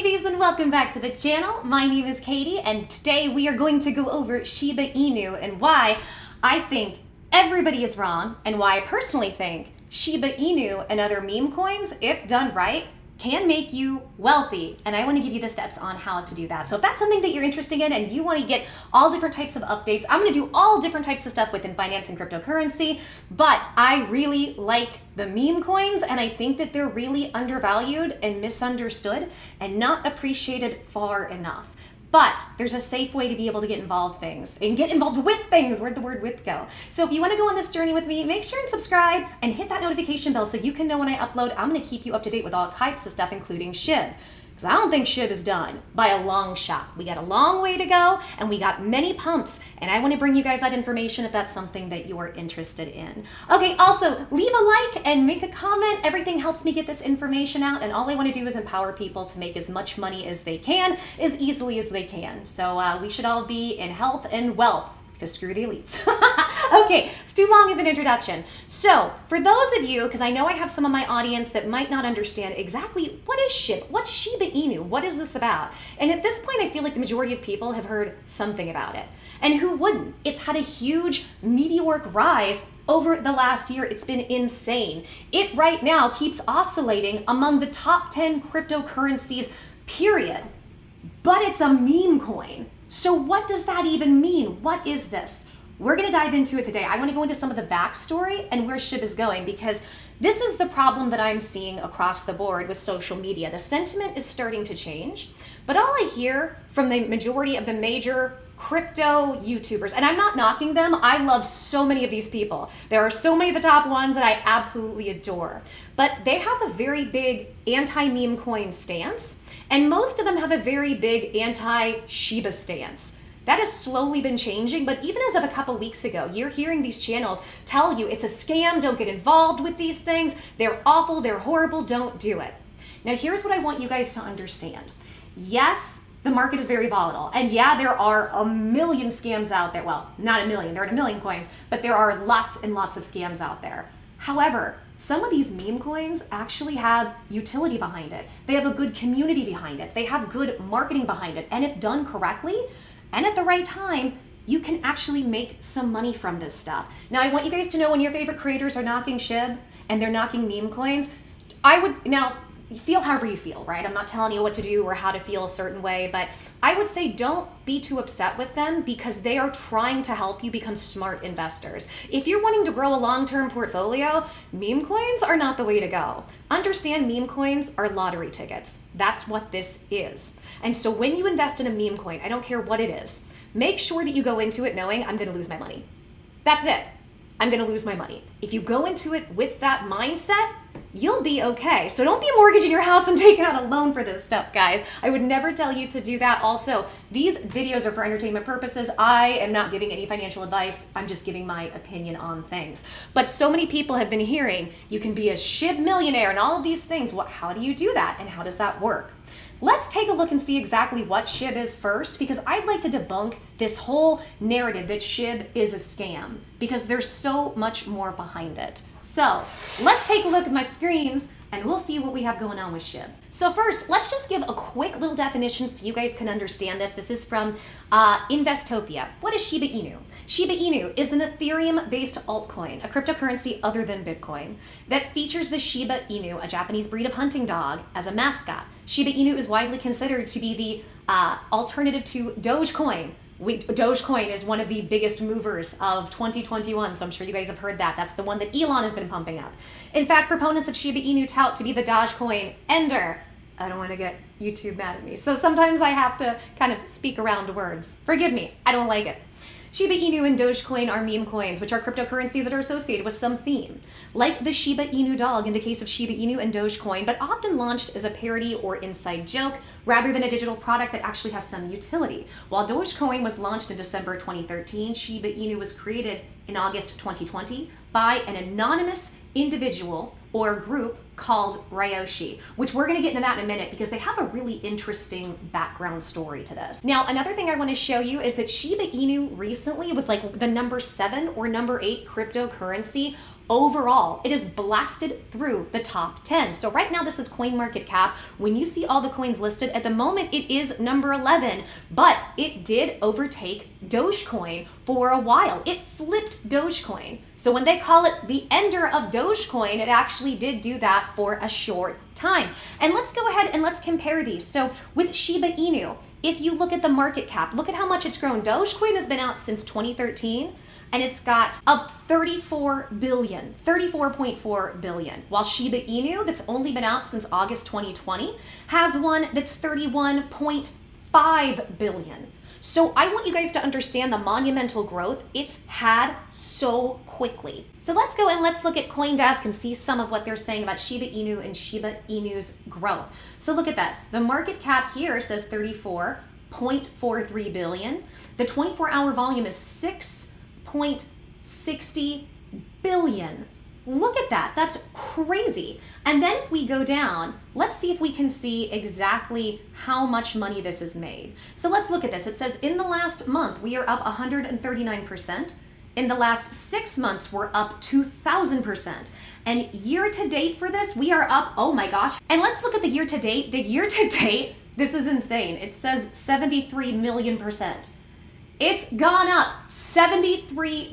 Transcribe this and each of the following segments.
babies, and welcome back to the channel. My name is Katie, and today we are going to go over Shiba Inu and why I think everybody is wrong, and why I personally think Shiba Inu and other meme coins, if done right, can make you wealthy. And I want to give you the steps on how to do that. So if that's something that you're interested in and you want to get all different types of updates, I'm going to do all different types of stuff within finance and cryptocurrency, but I really like the meme coins, and I think that they're really undervalued and misunderstood and not appreciated far enough. But there's a safe way to be able to get involved with things. Where'd the word with go? So if you want to go on this journey with me, make sure and subscribe and hit that notification bell so you can know when I upload. I'm going to keep you up to date with all types of stuff, including SHIB. Because I don't think SHIB is done by a long shot. We got a long way to go, and we got many pumps, and I want to bring you guys that information if that's something that you are interested in. Okay, also leave a like and make a comment. Everything helps me get this information out, and all I want to do is empower people to make as much money as they can, as easily as they can. So we should all be in health and wealth, because screw the elites. Okay, it's too long of an introduction. So for those of you, because I know I have some of my audience that might not understand exactly what is SHIB, what's Shiba Inu, what is this about? And at this point, I feel like the majority of people have heard something about it. And who wouldn't? It's had a huge meteoric rise over the last year. It's been insane. It right now keeps oscillating among the top 10 cryptocurrencies, period. But it's a meme coin. So what does that even mean? What is this? We're going to dive into it today. I want to go into some of the backstory and where SHIB is going, because this is the problem that I'm seeing across the board with social media. The sentiment is starting to change, but all I hear from the majority of the major crypto YouTubers, and I'm not knocking them, I love so many of these people. There are so many of the top ones that I absolutely adore, but they have a very big anti-meme coin stance, and most of them have a very big anti-Shiba stance. That has slowly been changing, but even as of a couple weeks ago, you're hearing these channels tell you it's a scam, don't get involved with these things, they're awful, they're horrible, don't do it. Now here's what I want you guys to understand. Yes, the market is very volatile, and yeah, there are a million scams out there. Well, not a million, there aren't a million coins, but there are lots and lots of scams out there. However, some of these meme coins actually have utility behind it. They have a good community behind it. They have good marketing behind it, and if done correctly, and at the right time, you can actually make some money from this stuff. Now, I want you guys to know when your favorite creators are knocking SHIB and they're knocking meme coins, now, feel however you feel, right? I'm not telling you what to do or how to feel a certain way, but I would say don't be too upset with them, because they are trying to help you become smart investors. If you're wanting to grow a long-term portfolio, meme coins are not the way to go. Understand, meme coins are lottery tickets. That's what this is. And so when you invest in a meme coin, I don't care what it is, make sure that you go into it knowing I'm going to lose my money. That's it. I'm going to lose my money. If you go into it with that mindset, you'll be okay. So don't be mortgaging your house and taking out a loan for this stuff, guys. I would never tell you to do that. Also, these videos are for entertainment purposes. I am not giving any financial advice. I'm just giving my opinion on things. But so many people have been hearing you can be a SHIB millionaire and all of these things. How do you do that, and how does that work? Let's take a look and see exactly what SHIB is first, because I'd like to debunk this whole narrative that SHIB is a scam, because there's so much more behind it. So let's take a look at my screens and we'll see what we have going on with SHIB. So first, let's just give a quick little definition so you guys can understand this. This is from Investopia. What is Shiba Inu? Shiba Inu is an Ethereum-based altcoin, a cryptocurrency other than Bitcoin, that features the Shiba Inu, a Japanese breed of hunting dog, as a mascot. Shiba Inu is widely considered to be the alternative to Dogecoin. Dogecoin is one of the biggest movers of 2021, so I'm sure you guys have heard that. That's the one that Elon has been pumping up. In fact, proponents of Shiba Inu tout to be the Dogecoin ender. I don't want to get YouTube mad at me, so sometimes I have to kind of speak around words. Forgive me, I don't like it. Shiba Inu and Dogecoin are meme coins, which are cryptocurrencies that are associated with some theme, like the Shiba Inu dog in the case of Shiba Inu and Dogecoin, but often launched as a parody or inside joke rather than a digital product that actually has some utility. While Dogecoin was launched in December 2013, Shiba Inu was created in August 2020 by an anonymous individual or group called raoul, which we're going to get into that in a minute because they have a really interesting background story to this. Now, another thing I want to show you is that Shiba Inu recently was like the number 7 or number 8 cryptocurrency Overall, it is blasted through the top 10. So right now, this is CoinMarketCap. When you see all the coins listed, at the moment, it is number 11, but it did overtake Dogecoin for a while. It flipped Dogecoin. So when they call it the ender of Dogecoin, it actually did do that for a short time. And let's go ahead and let's compare these. So with Shiba Inu, if you look at the market cap, look at how much it's grown. Dogecoin has been out since 2013. And it's got up 34.4 billion. While Shiba Inu, that's only been out since August 2020, has one that's 31.5 billion. So I want you guys to understand the monumental growth it's had so quickly. So let's go and let's look at CoinDesk and see some of what they're saying about Shiba Inu and Shiba Inu's growth. So look at this. The market cap here says 34.43 billion. The 24-hour volume is 6.60 billion. Look at that. That's crazy. And then if we go down, let's see if we can see exactly how much money this has made. So let's look at this. It says in the last month, we are up 139%. In the last 6 months, we're up 2,000%. And year to date for this, we are up, oh my gosh. And let's look at the year to date. The year to date, this is insane. It says 73 million percent. It's gone up 73.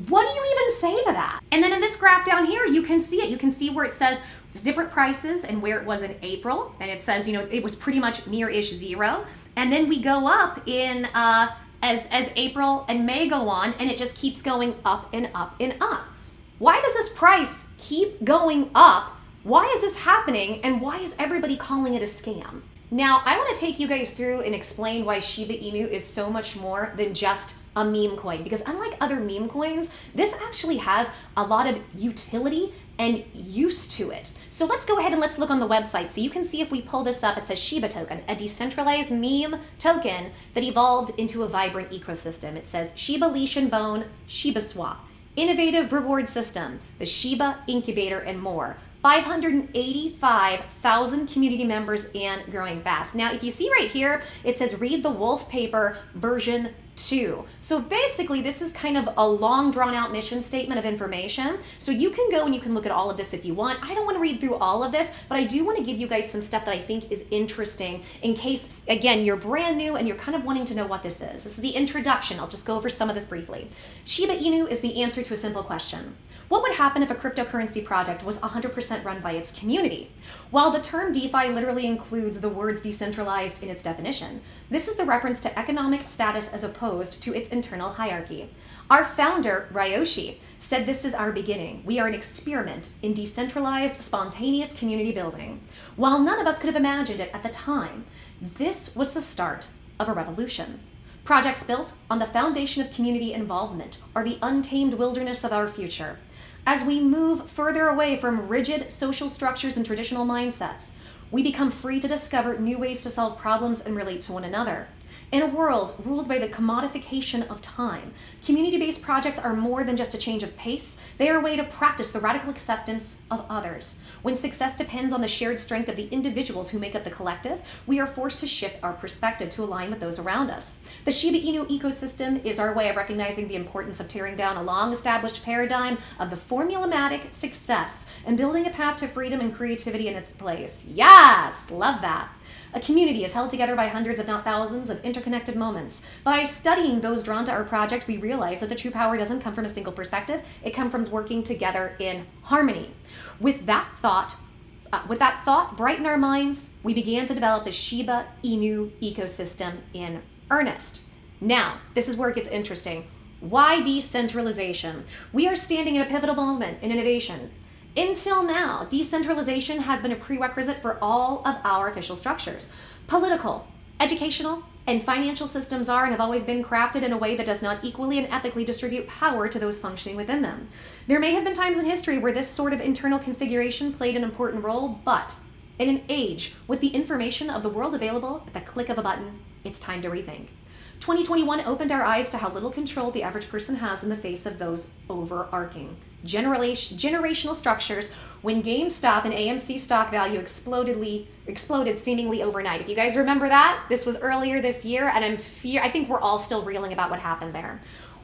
What do you even say to that? And then in this graph down here, you can see it. You can see where it says there's different prices and where it was in April. And it says, you know, it was pretty much near-ish zero. And then we go up in as April and May go on, and it just keeps going up and up and up. Why does this price keep going up? Why is this happening? And why is everybody calling it a scam? Now, I want to take you guys through and explain why Shiba Inu is so much more than just a meme coin, because unlike other meme coins, this actually has a lot of utility and use to it. So let's go ahead and let's look on the website. So you can see if we pull this up, it says Shiba token, a decentralized meme token that evolved into a vibrant ecosystem. It says Shiba Leash and Bone, Shiba Swap, innovative reward system, the Shiba Incubator, and more. 585,000 community members and growing fast. Now, if you see right here, it says read the Wolf Paper version 2. So basically, this is kind of a long drawn out mission statement of information. So you can go and you can look at all of this if you want. I don't want to read through all of this, but I do want to give you guys some stuff that I think is interesting in case, again, you're brand new and you're kind of wanting to know what this is. This is the introduction. I'll just go over some of this briefly. Shiba Inu is the answer to a simple question. What would happen if a cryptocurrency project was 100% run by its community? While the term DeFi literally includes the words decentralized in its definition, this is the reference to economic status as opposed to its internal hierarchy. Our founder, Ryoshi, said this is our beginning. We are an experiment in decentralized, spontaneous community building. While none of us could have imagined it at the time, this was the start of a revolution. Projects built on the foundation of community involvement are the untamed wilderness of our future. As we move further away from rigid social structures and traditional mindsets, we become free to discover new ways to solve problems and relate to one another. In a world ruled by the commodification of time, community-based projects are more than just a change of pace. They are a way to practice the radical acceptance of others. When success depends on the shared strength of the individuals who make up the collective, we are forced to shift our perspective to align with those around us. The Shiba Inu ecosystem is our way of recognizing the importance of tearing down a long-established paradigm of the formulaic success and building a path to freedom and creativity in its place. Yes, love that. A community is held together by hundreds, if not thousands, of interconnected moments. By studying those drawn to our project, we realize that the true power doesn't come from a single perspective. It comes from working together in harmony. With that thought bright in our minds, we began to develop the Shiba Inu ecosystem in earnest. Now, this is where it gets interesting. Why decentralization? We are standing at a pivotal moment in innovation. Until now, decentralization has been a prerequisite for all of our official structures. Political, educational, and financial systems are and have always been crafted in a way that does not equally and ethically distribute power to those functioning within them. There may have been times in history where this sort of internal configuration played an important role, but in an age with the information of the world available at the click of a button, it's time to rethink. 2021 opened our eyes to how little control the average person has in the face of those overarching generational structures when GameStop and AMC stock value exploded seemingly overnight. If you guys remember that, this was earlier this year, and I think we're all still reeling about what happened there.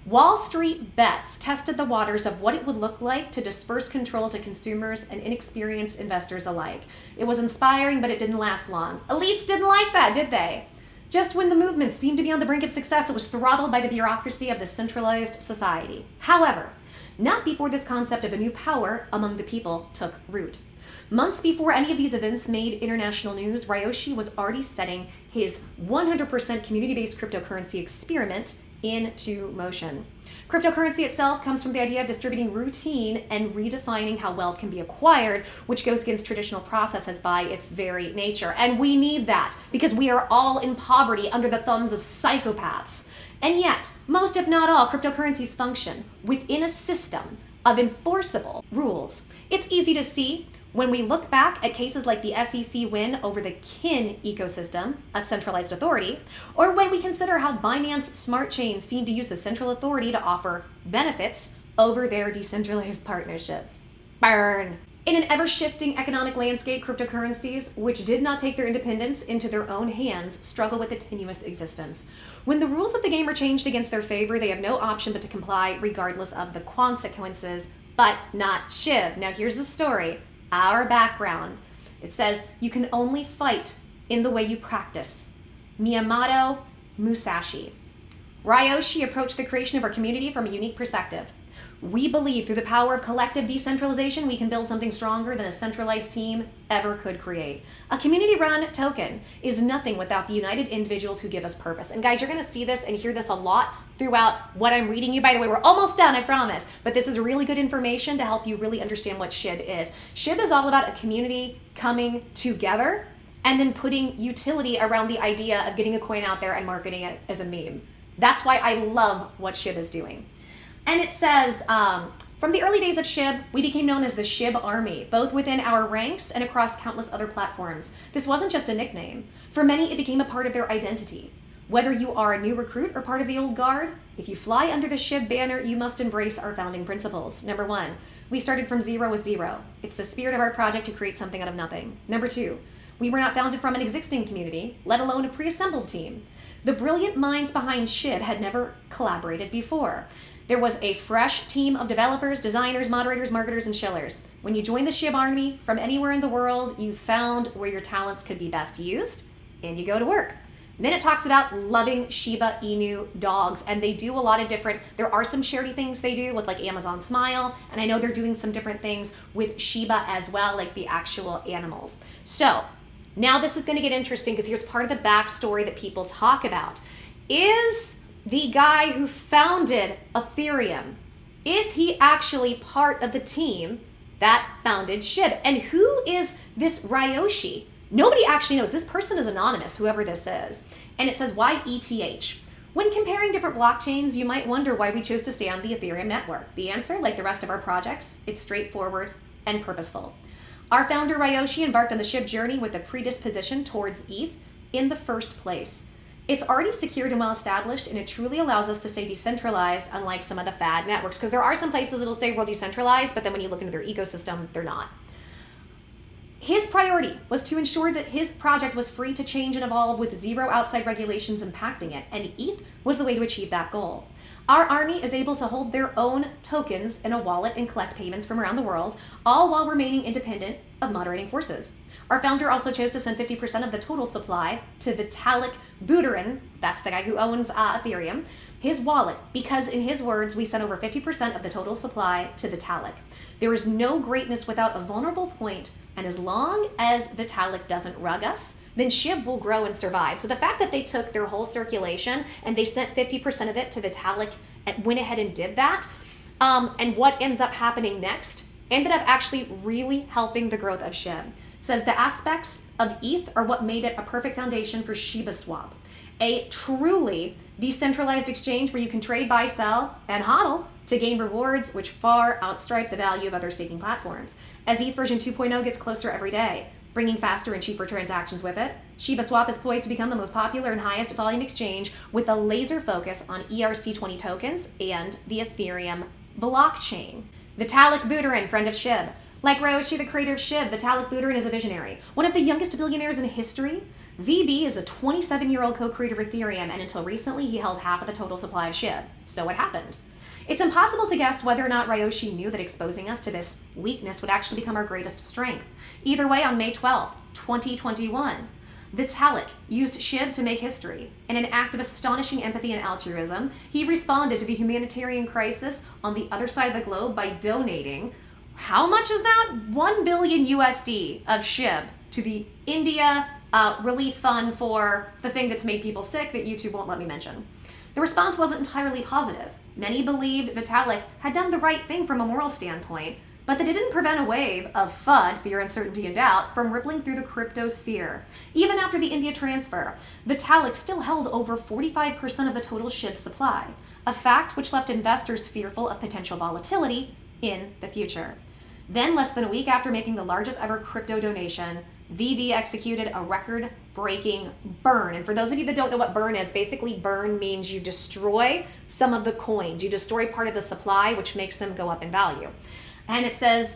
Wall Street bets tested the waters of what it would look like to disperse control to consumers and inexperienced investors alike. It was inspiring, but it didn't last long. Elites didn't like that, did they? Just when the movement seemed to be on the brink of success, it was throttled by the bureaucracy of the centralized society. However, not before this concept of a new power among the people took root. Months before any of these events made international news, Ryoshi was already setting his 100% community-based cryptocurrency experiment into motion. Cryptocurrency itself comes from the idea of distributing routine and redefining how wealth can be acquired, which goes against traditional processes by its very nature. And we need that because we are all in poverty under the thumbs of psychopaths. And yet, most if not all cryptocurrencies function within a system of enforceable rules. It's easy to see when we look back at cases like the SEC win over the Kin ecosystem, a centralized authority, or when we consider how Binance Smart Chain seemed to use the central authority to offer benefits over their decentralized partnerships. Burn. In an ever-shifting economic landscape, cryptocurrencies, which did not take their independence into their own hands, struggle with a tenuous existence. When the rules of the game are changed against their favor, they have no option but to comply regardless of the consequences, but not SHIB. Now here's the story. Our background. It says, you can only fight in the way you practice. Miyamoto Musashi. Ryoshi approached the creation of our community from a unique perspective. We believe through the power of collective decentralization, we can build something stronger than a centralized team ever could create. A community-run token is nothing without the united individuals who give us purpose. And guys, you're going to see this and hear this a lot throughout what I'm reading you. By the way, we're almost done, I promise. But this is really good information to help you really understand what SHIB is. SHIB is all about a community coming together and then putting utility around the idea of getting a coin out there and marketing it as a meme. That's why I love what SHIB is doing. And it says, from the early days of SHIB, we became known as the SHIB Army, both within our ranks and across countless other platforms. This wasn't just a nickname. For many, it became a part of their identity. Whether you are a new recruit or part of the old guard, if you fly under the SHIB banner, you must embrace our founding principles. Number one, we started from zero with zero. It's the spirit of our project to create something out of nothing. Number two, we were not founded from an existing community, let alone a pre-assembled team. The brilliant minds behind SHIB had never collaborated before. There was a fresh team of developers, designers, moderators, marketers, and shillers. When you joined the SHIB Army from anywhere in the world, you found where your talents could be best used, and you go to work. Then it talks about loving Shiba Inu dogs, and they do a lot of different, there are some charity things they do with like Amazon Smile, and I know they're doing some different things with Shiba as well, like the actual animals. So now this is going to get interesting because here's part of the backstory that people talk about. Is the guy who founded Ethereum, is he actually part of the team that founded SHIB? And who is this Ryoshi? Nobody actually knows. This person is anonymous, whoever this is. And it says, why ETH? When comparing different blockchains, you might wonder why we chose to stay on the Ethereum network. The answer, like the rest of our projects, it's straightforward and purposeful. Our founder Ryoshi embarked on the SHIB journey with a predisposition towards ETH in the first place. It's already secured and well established, and it truly allows us to stay decentralized, unlike some of the fad networks, because there are some places that'll say we're decentralized, but then when you look into their ecosystem, they're not. His priority was to ensure that his project was free to change and evolve with zero outside regulations impacting it, and ETH was the way to achieve that goal. Our army is able to hold their own tokens in a wallet and collect payments from around the world, all while remaining independent of moderating forces. Our founder also chose to send 50% of the total supply to Vitalik Buterin, that's the guy who owns Ethereum, his wallet, because in his words, we sent over 50% of the total supply to Vitalik. There is no greatness without a vulnerable point, and as long as Vitalik doesn't rug us, then SHIB will grow and survive. So the fact that they took their whole circulation and they sent 50% of it to Vitalik and went ahead and did that, and what ends up happening next ended up actually really helping the growth of SHIB. Says the aspects of ETH are what made it a perfect foundation for Shiba Swap, a truly decentralized exchange where you can trade, buy, sell, and hodl to gain rewards which far outstrip the value of other staking platforms. As ETH version 2.0 gets closer every day, bringing faster and cheaper transactions with it, Shiba Swap is poised to become the most popular and highest volume exchange with a laser focus on ERC20 tokens and the Ethereum blockchain. Vitalik Buterin, friend of SHIB. Like Ryoshi, the creator of SHIB, Vitalik Buterin is a visionary. One of the youngest billionaires in history, VB is a 27-year-old co-creator of Ethereum, and until recently, he held half of the total supply of SHIB. So what happened? It's impossible to guess whether or not Ryoshi knew that exposing us to this weakness would actually become our greatest strength. Either way, on May 12, 2021, Vitalik used SHIB to make history. In an act of astonishing empathy and altruism, he responded to the humanitarian crisis on the other side of the globe by donating, how much is that? 1 billion USD of SHIB to the India relief fund for the thing that's made people sick that YouTube won't let me mention. The response wasn't entirely positive. Many believed Vitalik had done the right thing from a moral standpoint, but that it didn't prevent a wave of FUD, fear, uncertainty, and doubt, from rippling through the crypto sphere. Even after the India transfer, Vitalik still held over 45% of the total SHIB supply, a fact which left investors fearful of potential volatility in the future. Then, less than a week after making the largest ever crypto donation, VB executed a record-breaking burn. And for those of you that don't know what burn is, basically burn means you destroy some of the coins. You destroy part of the supply, which makes them go up in value. And it says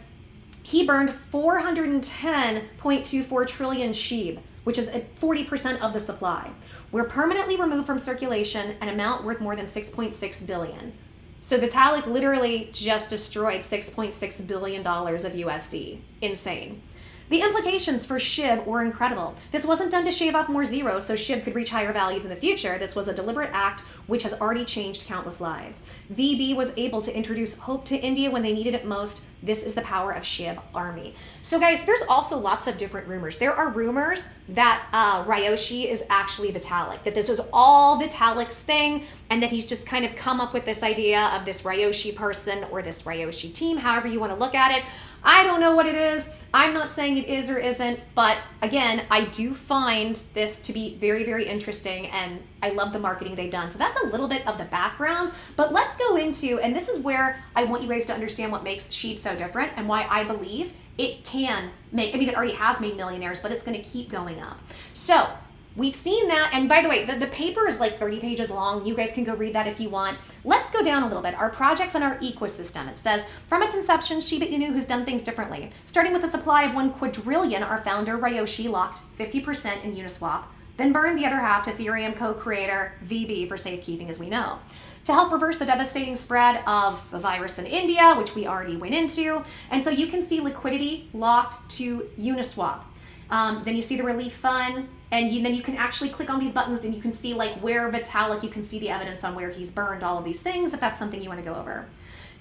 he burned 410.24 trillion SHIB, which is 40% of the supply. Were permanently removed from circulation, an amount worth more than 6.6 billion. So Vitalik literally just destroyed $6.6 billion of USD. Insane. The implications for SHIB were incredible. This wasn't done to shave off more zeros so SHIB could reach higher values in the future. This was a deliberate act which has already changed countless lives. VB was able to introduce hope to India when they needed it most. This is the power of shibarmy. So guys, there's also lots of different rumors. There are rumors that Ryoshi is actually Vitalik, that this is all Vitalik's thing, and that he's just kind of come up with this idea of this Ryoshi person or this Ryoshi team, however you want to look at it. I don't know what it is. I'm not saying it is or isn't, but again, I do find this to be very, very interesting, and I love the marketing they've done. So that's a little bit of the background, but let's go into, and this is where I want you guys to understand what makes SHIB so different and why I believe it can make, it already has made millionaires, but it's going to keep going up. So we've seen that, and by the way, the paper is like 30 pages long. You guys can go read that if you want. Let's go down a little bit. Our projects and our ecosystem. It says, from its inception, Shiba Inu has done things differently. Starting with a supply of 1 quadrillion, our founder, Ryoshi, locked 50% in Uniswap, then burned the other half to Ethereum co-creator VB for safekeeping, as we know. To help reverse the devastating spread of the virus in India, which we already went into. And so you can see liquidity locked to Uniswap. Then you see the relief fund, and then you can actually click on these buttons and you can see like where Vitalik, you can see the evidence on where he's burned all of these things, if that's something you want to go over.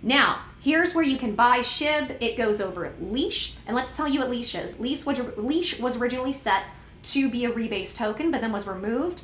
Now, here's where you can buy SHIB. It goes over Leash, and let's tell you what Leash is. Leash was originally set to be a rebase token, but then was removed.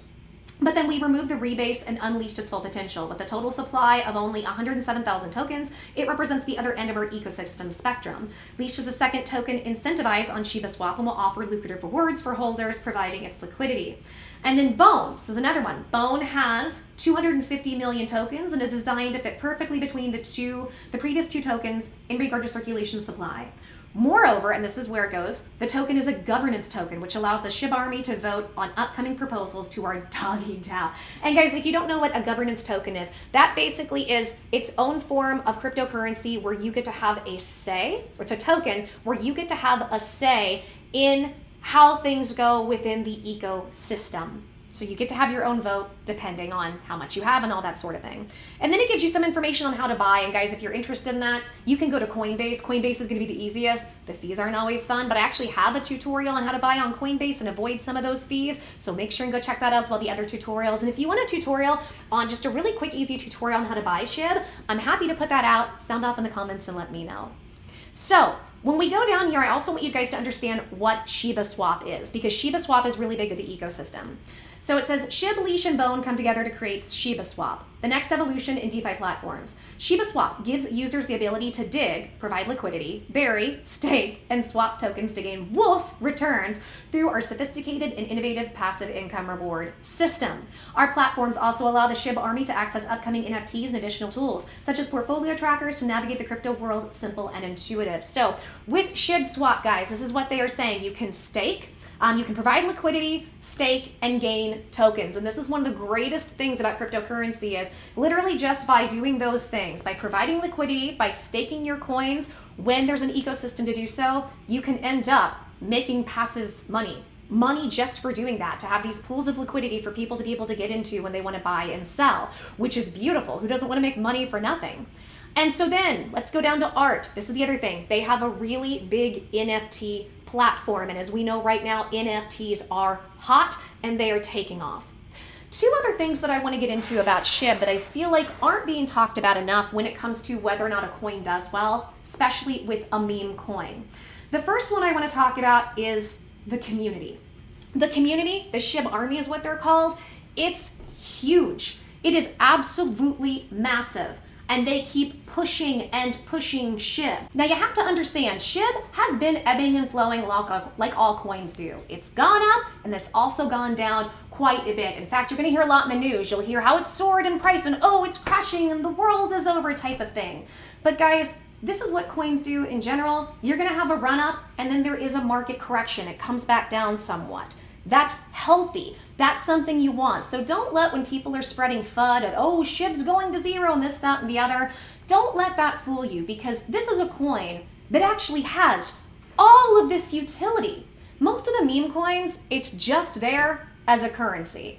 But then we removed the rebase and unleashed its full potential. With a total supply of only 107,000 tokens, it represents the other end of our ecosystem spectrum. Leash is a second token incentivized on ShibaSwap and will offer lucrative rewards for holders, providing its liquidity. And then Bone, this is another one. Bone has 250 million tokens and is designed to fit perfectly between the previous two tokens in regard to circulation supply. Moreover, and this is where it goes, the token is a governance token, which allows the shibarmy to vote on upcoming proposals to our doggy DAO. And guys, if you don't know what a governance token is, that basically is its own form of cryptocurrency where you get to have a say, or it's a token where you get to have a say in how things go within the ecosystem. So you get to have your own vote depending on how much you have and all that sort of thing. And then it gives you some information on how to buy. And guys, if you're interested in that, you can go to Coinbase. Coinbase is going to be the easiest. The fees aren't always fun, but I actually have a tutorial on how to buy on Coinbase and avoid some of those fees. So make sure and go check that out as well, the other tutorials. And if you want a tutorial on just a really quick, easy tutorial on how to buy SHIB, I'm happy to put that out. Sound off in the comments and let me know. So when we go down here, I also want you guys to understand what ShibaSwap is, because ShibaSwap is really big in the ecosystem. So it says SHIB, Leash, and Bone come together to create ShibaSwap, the next evolution in DeFi platforms. ShibaSwap gives users the ability to dig, provide liquidity, bury, stake, and swap tokens to gain wolf returns through our sophisticated and innovative passive income reward system. Our platforms also allow the SHIB army to access upcoming NFTs and additional tools, such as portfolio trackers to navigate the crypto world simple and intuitive. So with ShibaSwap, guys, this is what they are saying. You can stake, you can provide liquidity, stake, and gain tokens. And this is one of the greatest things about cryptocurrency is literally just by doing those things, by providing liquidity, by staking your coins, when there's an ecosystem to do so, you can end up making passive money money just for doing that, to have these pools of liquidity for people to be able to get into when they want to buy and sell, which is beautiful. Who doesn't want to make money for nothing? And so then let's go down to art. This is the other thing. They have a really big NFT platform. And as we know right now, NFTs are hot and they are taking off. Two other things that I want to get into about SHIB that I feel like aren't being talked about enough when it comes to whether or not a coin does well, especially with a meme coin. The first one I want to talk about is the community. The community, the SHIB army is what they're called, it's huge. It is absolutely massive. And they keep pushing and pushing SHIB. Now you have to understand, SHIB has been ebbing and flowing like all coins do. It's gone up and it's also gone down quite a bit. In fact, you're gonna hear a lot in the news. You'll hear how it's soared in price and oh, it's crashing and the world is over type of thing. But guys, this is what coins do in general. You're gonna have a run up and then there is a market correction. It comes back down somewhat. That's healthy. That's something you want. So don't let, when people are spreading FUD and oh, SHIB's going to zero and this, that, and the other, don't let that fool you, because this is a coin that actually has all of this utility. Most of the meme coins, it's just there as a currency.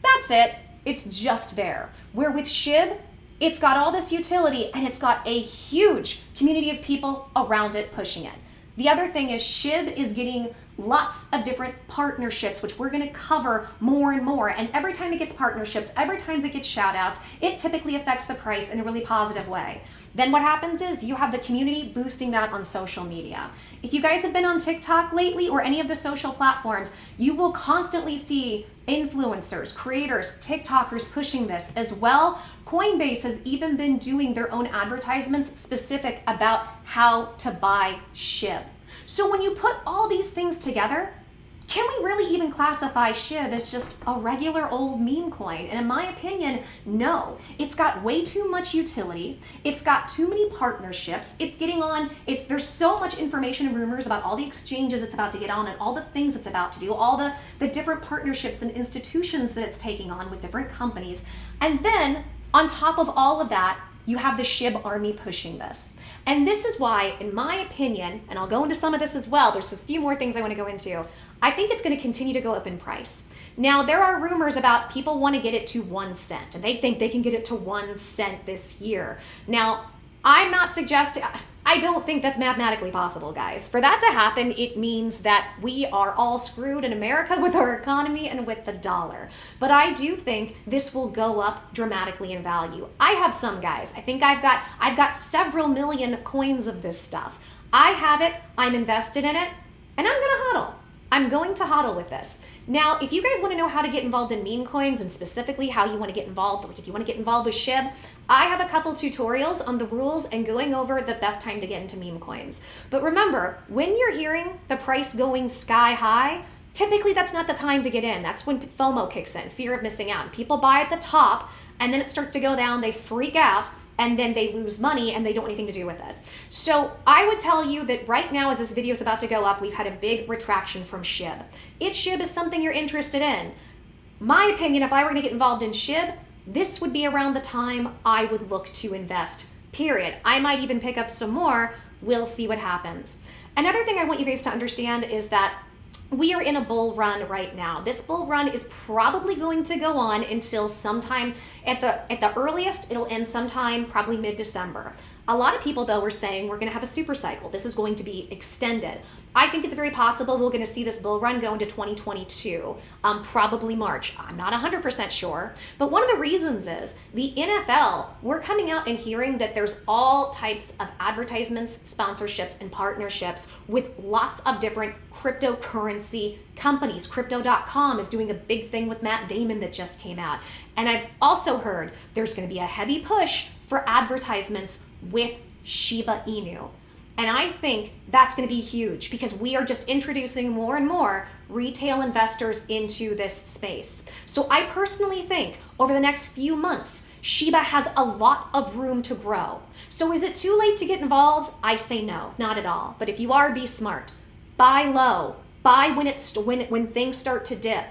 That's it. It's just there. Where with SHIB, it's got all this utility and it's got a huge community of people around it pushing it. The other thing is SHIB is getting lots of different partnerships, which we're going to cover more and more. And every time it gets partnerships, every time it gets shout outs, it typically affects the price in a really positive way. Then what happens is you have the community boosting that on social media. If you guys have been on TikTok lately or any of the social platforms, you will constantly see influencers, creators, TikTokers pushing this as well. Coinbase has even been doing their own advertisements specific about how to buy SHIB. So when you put all these things together, can we really even classify SHIB as just a regular old meme coin? And in my opinion, no. It's got way too much utility. It's got too many partnerships. It's getting on, there's so much information and rumors about all the exchanges it's about to get on and all the things it's about to do, all the different partnerships and institutions that it's taking on with different companies. And then on top of all of that, you have the SHIB army pushing this. And this is why, in my opinion, and I'll go into some of this as well, there's a few more things I want to go into, I think it's going to continue to go up in price. Now, there are rumors about people want to get it to 1 cent, and they think they can get it to 1 cent this year. Now, I'm not suggesting, I don't think that's mathematically possible, guys. For that to happen, it means that we are all screwed in America with our economy and with the dollar. But I do think this will go up dramatically in value. I have some, guys. I think I've got several million coins of this stuff. I have it, I'm invested in it, and I'm gonna hodl. I'm going to hodl with this. Now, if you guys want to know how to get involved in meme coins and specifically how you want to get involved, like if you want to get involved with SHIB, I have a couple tutorials on the rules and going over the best time to get into meme coins. But remember, when you're hearing the price going sky high, typically that's not the time to get in. That's when FOMO kicks in, fear of missing out. People buy at the top and then it starts to go down, they freak out, and then they lose money and they don't want anything to do with it. So I would tell you that right now, as this video is about to go up, we've had a big retraction from SHIB. If SHIB is something you're interested in, my opinion, if I were gonna get involved in SHIB, this would be around the time I would look to invest, period. I might even pick up some more, we'll see what happens. Another thing I want you guys to understand is that we are in a bull run right now. This bull run is probably going to go on until sometime, at the earliest, it'll end sometime probably mid-December. A lot of people though are saying we're gonna have a super cycle. This is going to be extended. I think it's very possible we're gonna see this bull run go into 2022, probably March. I'm not 100% sure, but one of the reasons is the NFL, we're coming out and hearing that there's all types of advertisements, sponsorships, and partnerships with lots of different cryptocurrency companies. Crypto.com is doing a big thing with Matt Damon that just came out. And I've also heard there's gonna be a heavy push for advertisements with Shiba Inu. And I think that's going to be huge because we are just introducing more and more retail investors into this space. So I personally think over the next few months, Shiba has a lot of room to grow. So is it too late to get involved? I say no, not at all. But if you are, be smart. Buy low. Buy when things start to dip.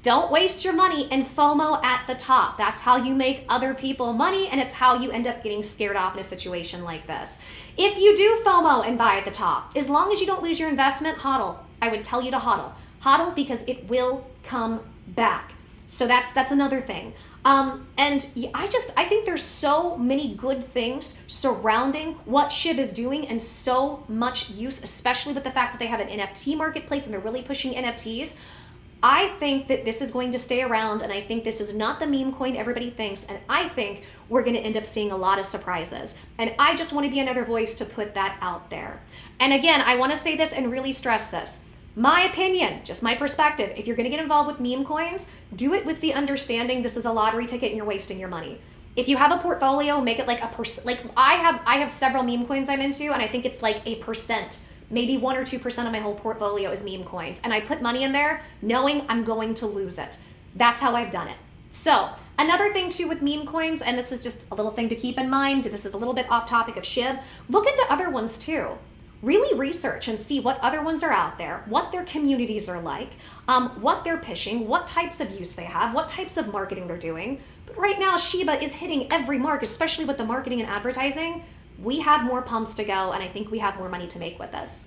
Don't waste your money in FOMO at the top. That's how you make other people money, and it's how you end up getting scared off in a situation like this. If you do FOMO and buy at the top, as long as you don't lose your investment, hodl. I would tell you to hodl. hodl, because it will come back. So that's another thing. And I think there's so many good things surrounding what SHIB is doing, and so much use, especially with the fact that they have an NFT marketplace and they're really pushing NFTs. I think that this is going to stay around, and I think this is not the meme coin everybody thinks, and I think we're going to end up seeing a lot of surprises. And I just want to be another voice to put that out there. And again, I want to say this and really stress this. My opinion, just my perspective, if you're going to get involved with meme coins, do it with the understanding this is a lottery ticket and you're wasting your money. If you have a portfolio, make it like a percent. Like I have several meme coins I'm into, and I think it's like a percent, maybe 1 or 2% of my whole portfolio is meme coins. And I put money in there knowing I'm going to lose it. That's how I've done it. So another thing too with meme coins, and this is just a little thing to keep in mind, this is a little bit off topic of SHIB, look into other ones too. Really research and see what other ones are out there, what their communities are like, what they're pitching, what types of use they have, what types of marketing they're doing. But right now, Shiba is hitting every mark, especially with the marketing and advertising. We have more pumps to go, and I think we have more money to make with this.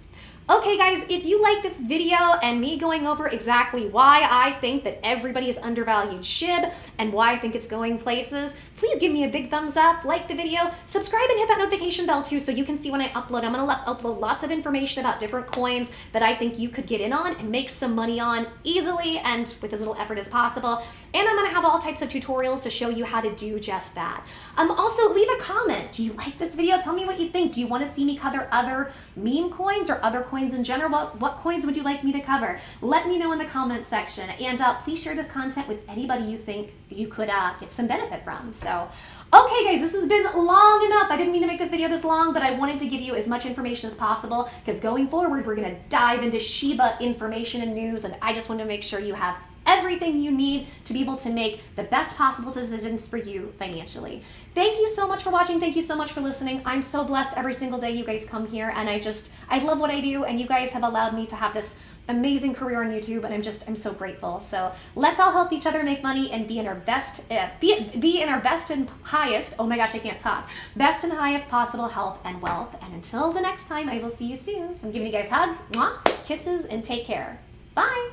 Okay guys, if you like this video and me going over exactly why I think that everybody has undervalued SHIB and why I think it's going places, please give me a big thumbs up, like the video, subscribe and hit that notification bell too so you can see when I upload. I'm gonna upload lots of information about different coins that I think you could get in on and make some money on easily and with as little effort as possible. And I'm gonna have all types of tutorials to show you how to do just that. Also, leave a comment. Do you like this video? Tell me what you think. Do you want to see me cover other meme coins or other coins in general? What coins would you like me to cover? Let me know in the comment section. And please share this content with anybody you think you could get some benefit from. So, okay guys, this has been long enough. I didn't mean to make this video this long, but I wanted to give you as much information as possible because going forward, we're going to dive into Shiba information and news, and I just want to make sure you have everything you need to be able to make the best possible decisions for you financially. Thank you so much for watching. Thank you so much for listening. I'm so blessed every single day you guys come here, and I love what I do, and you guys have allowed me to have this amazing career on YouTube, and I'm so grateful. So let's all help each other make money and be in our best, be in our best and highest, oh my gosh, I can't talk, best and highest possible health and wealth. And until the next time, I will see you soon. So I'm giving you guys hugs, mwah, kisses, and take care. Bye.